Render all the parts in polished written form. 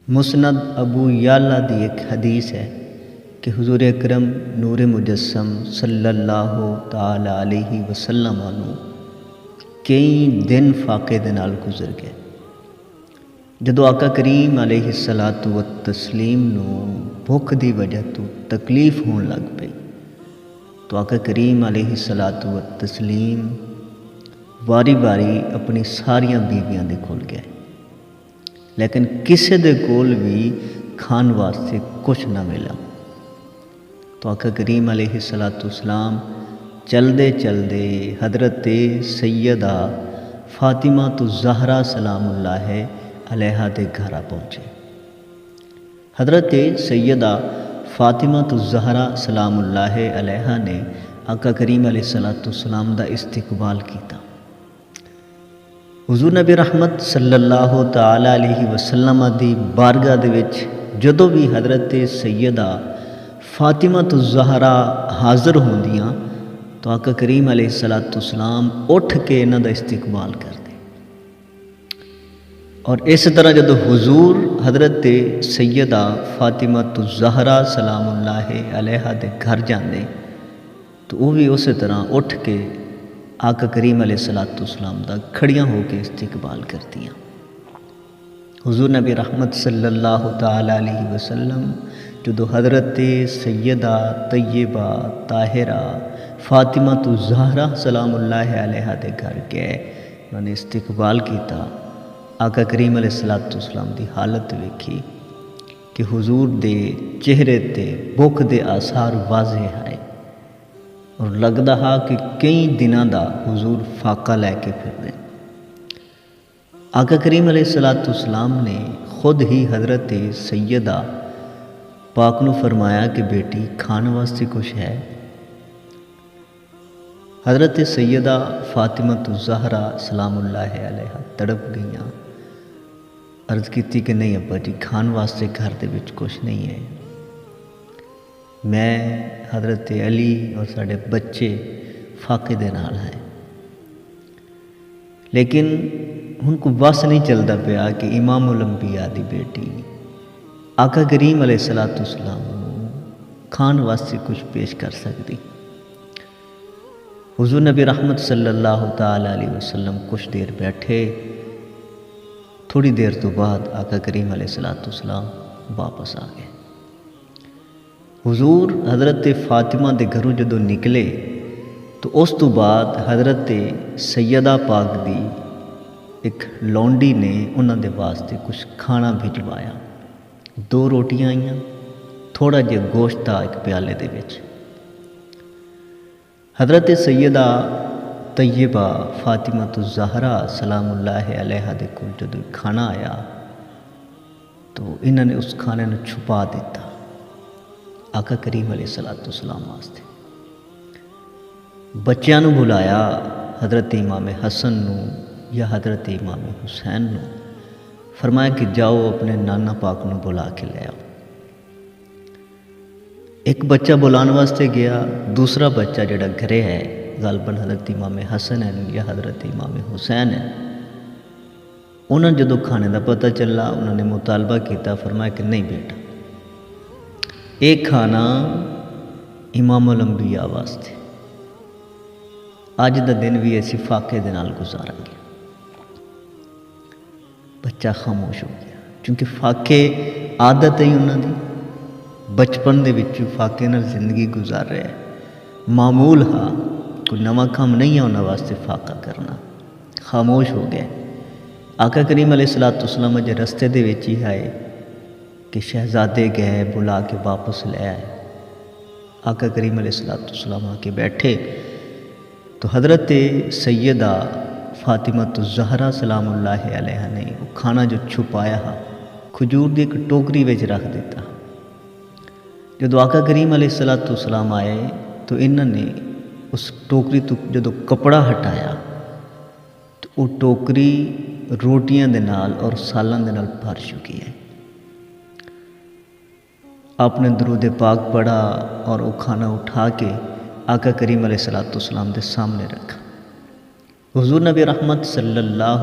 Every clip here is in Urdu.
مسند ابو یعلا دی ایک حدیث ہے کہ حضور اکرم نور مجسم صلی اللہ تعالی علیہ وسلم کئی دن فاقے دے نال گزر گئے۔ جدو آقا کریم علیہ الصلاۃ والتسلیم نو بھوک دی وجہ تو تکلیف ہون لگ پئی تو آقا کریم علیہ الصلاۃ والتسلیم واری واری اپنی ساریاں بیویاں دے کول گئے، لیکن کسے دے کول بھی کھان واسطے کچھ نہ ملا۔ تو آقا کریم علیہ الصلاۃ والسلام چلدے چلدے حضرت سیدہ فاطمہ الزہرا سلام اللہ علیہا دے گھر پہنچے۔ حضرت سیدہ فاطمہ الزہرا سلام اللہ علیہا نے آقا کریم علیہ الصلاۃ والسلام دا استقبال کیتا۔ حضور نبی رحمت صلی اللہ تعالی علیہ وسلم دی بارگاہ دے وچ جدوں بھی حضرت سیدہ فاطمہ الزہرا حاضر ہوندیاں تو آقا کریم علیہ الصلاۃ والسلام اٹھ کے انہاں دا استقبال کرتے، اور اس طرح جدوں حضور حضرت سیدہ فاطمہ الزہرا سلام اللہ علیہا دے گھر جاندے تو وہ بھی اسی طرح اٹھ کے آقا کریم علیہ الصلاۃ والسلام دا کھڑیاں ہو کے استقبال کرتیاں۔ حضور نبی رحمت صلی اللہ تعالی علیہ وسلم جدو حضرت سیدہ طیبہ طاہرہ فاطمہ الزہرا سلام اللہ علیہا دے گھر گئے، انہوں نے استقبال کیتا۔ آقا کریم علیہ الصلاۃ والسلام دی حالت ویکھی کہ حضور دے چہرے تے بھوک دے آثار واضح آئے، اور لگدا ہا کہ کئی دناں دا حضور فاقہ لے کے پھر رہے۔ آقا کریم علیہ الصلاۃ والسلام نے خود ہی حضرت سیدہ پاک نو فرمایا کہ بیٹی کھان واسطے کچھ ہے؟ حضرت سیدہ فاطمہ الزہرا سلام اللہ علیہا تڑپ گئیاں، عرض کیتی کہ نہیں ابا جی کھان واسطے گھر دے وچ کچھ نہیں ہے، میں حضرت علی اور سارے بچے فاقے دے نال ہیں، لیکن ان کو بس نہیں چلتا پیا کہ امام الانبیاء دی بیٹی آقا کریم علیہ الصلاۃ والسلام کھان واسطے کچھ پیش کر سکتی۔ حضور نبی رحمت صلی اللہ تعالی علیہ وسلم کچھ دیر بیٹھے، تھوڑی دیر تو بعد آقا کریم علیہ الصلاۃ والسلام واپس آ گئے۔ حضور حضرت فاطمہ دے گھروں جدوں نکلے تو اس تو بعد حضرت سیدہ پاک دی ایک لونڈی نے انہاں دے واسطے کچھ کھانا بھجوایا، 2 روٹیاں آئیاں، تھوڑا جہا گوشت تھا ایک پیالے دے وچ۔ حضرت سیدہ طیبہ فاطمہ الزہرا سلام اللہ علیہا دے کول جدوں کھانا آیا تو انہاں نے اس کھانے نو چھپا دیتا آقا کریم علیہ الصلاۃ والسلام واسطے۔ بچیاں نو بلایا، حضرت امام حسن نو یا حضرت امام حسین نو، فرمایا کہ جاؤ اپنے نانا پاک نو بلا کے لے آؤ۔ ایک بچہ بلانے واسطے گیا، دوسرا بچہ جڑا گھرے ہے غالباً حضرت امام حسن ہے یا حضرت امام حسین ہے، انہوں نے جدو کھانے دا پتہ چلا انہوں نے مطالبہ کیتا، فرمایا کہ نہیں بیٹا ایک کھانا امام الانبیاء واسطے، اج دا دن بھی ایسی فاقے دے نال گزاریں گے۔ بچہ خاموش ہو گیا، کیونکہ فاقے عادت ہے انہوں دی، بچپن دے وچ فاقے نال زندگی گزار رہے ہیں، معمول ہا، کوئی نواں کام نہیں ہے انہاں واسطے فاقہ کرنا۔ خاموش ہو گئے۔ آقا کریم علیہ الصلاۃ والسلام جے رستے دے وچ ہی آئے کہ شہزادے گئے بلا کے واپس لے آئے۔ آقا کریم علیہ الصلاۃ والسلام آ کے بیٹھے تو حضرت سیدہ فاطمہ الزہرا سلام اللہ علیہا نے وہ کھانا جو چھپایا ہا کھجور دی ایک ٹوکری وچ رکھ دیتا۔ جدو آقا کریم علیہ الصلاۃ والسلام آئے تو انہوں نے اس ٹوکری تو جدو کپڑا ہٹایا تو وہ ٹوکری روٹیاں دے نال اور سالن دے نال بھر چکی ہے۔ آپ نے درود پاک پڑھا اور وہ کھانا اٹھا کے آقا کریم علیہ الصلاۃ والسلام دے سامنے رکھا۔ حضور نبی رحمت صلی اللہ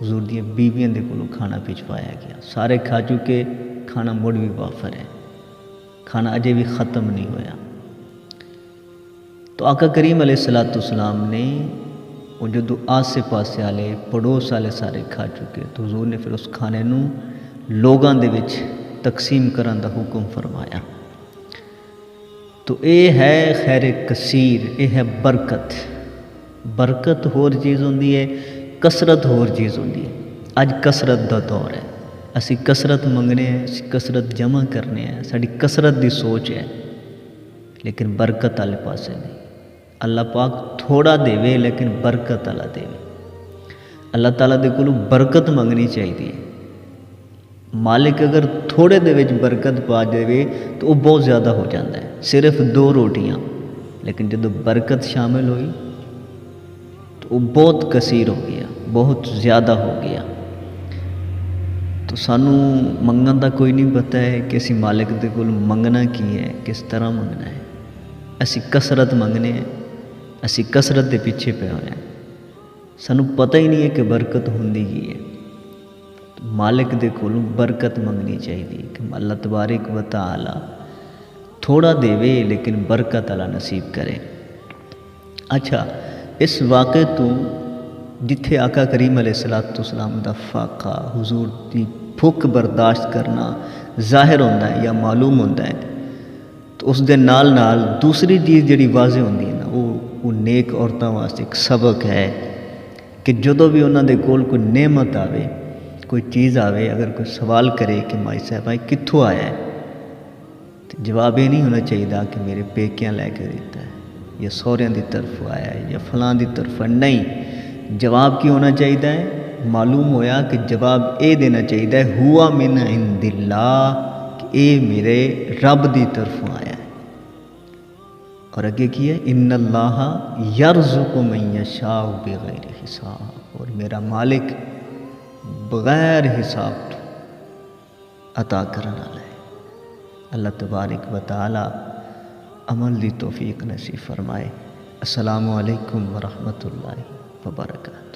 حضور دیا بیویاں دے کولوں کھانا بھجوایا گیا، سارے کھا چکے، کھانا مڑ بھی وافر ہے، کھانا اجے بھی ختم نہیں ہویا۔ تو آقا کریم علیہ السلام نے وہ جدو آسے پاسے والے پڑوس والے سارے کھا چکے تو حضور نے پھر اس کھانے نو لوگاں دے وچ تقسیم کرن دا حکم فرمایا۔ تو اے ہے خیر کثیر، اے ہے برکت۔ برکت ہور چیز ہوندی ہے، کثرت ہور چیز ہوندی ہے۔ اج کثرت دا دور ہے، اسی کثرت منگنے ہیں، اسی کثرت جمع کرنے ہیں، ساری کثرت دی سوچ ہے، لیکن برکت والے پاسے نہیں۔ اللہ پاک تھوڑا دے لیکن برکت والا دے۔ اللہ تعالیٰ دے کولوں برکت منگنی چاہیے۔ مالک اگر تھوڑے دے وچ برکت پا دے تو وہ بہت زیادہ ہو جاتا ہے، صرف 2 روٹیاں، لیکن جدو برکت شامل ہوئی تو وہ بہت کثیر ہو گیا، بہت زیادہ ہو گیا۔ تو سانو منگن دا کوئی نہیں پتہ ہے کہ اسی مالک دے کول منگنا کی ہے، کس طرح منگنا ہے۔ اسی کثرت منگنے ہیں، اسی کثرت دے پیچھے پہ ہوئے ہیں، سانو پتہ ہی نہیں ہے کہ برکت ہوندی کی ہے۔ مالک دے کولوں برکت منگنی چاہیے کہ اللہ تبارک و تعالی تھوڑا دے لیکن برکت والا نصیب کرے۔ اچھا، اس واقعے تو جتھے آقا کریم علیہ السلام دا فاقہ، حضور دی بھوک برداشت کرنا ظاہر ہوتا ہے یا معلوم ہوتا ہے، تو اس دے نال نال دوسری چیز جڑی واضح ہوندی ہے نا، وہ نیک عورتوں واسطے ایک سبق ہے کہ جدوں بھی انہاں دے کول کوئی نعمت آوے، کوئی چیز آوے، اگر کوئی سوال کرے کہ مائی صاحب بھائی کتھوں آیا ہے، تو جواب یہ نہیں ہونا چاہیے کہ میرے پیکیاں لے کے دیتا ہے یا سوہریاں دی طرف آیا ہے یا فلاں دی طرف، نہیں۔ جواب کی ہونا چاہیے؟ معلوم ہویا کہ جواب اے دینا چاہیے ہوا من عند اللہ، کہ اے میرے رب دی طرف آیا ہے۔ اور اگے کی ہے ان اللہ یرزق من یشاء بغیر حساب، اور میرا مالک بغیر حساب عطا کرنے والا ہے۔ اللہ تبارک و تعالی عمل دی توفیق نصیب فرمائے۔ السلام علیکم ورحمۃ اللہ وبرکاتہ۔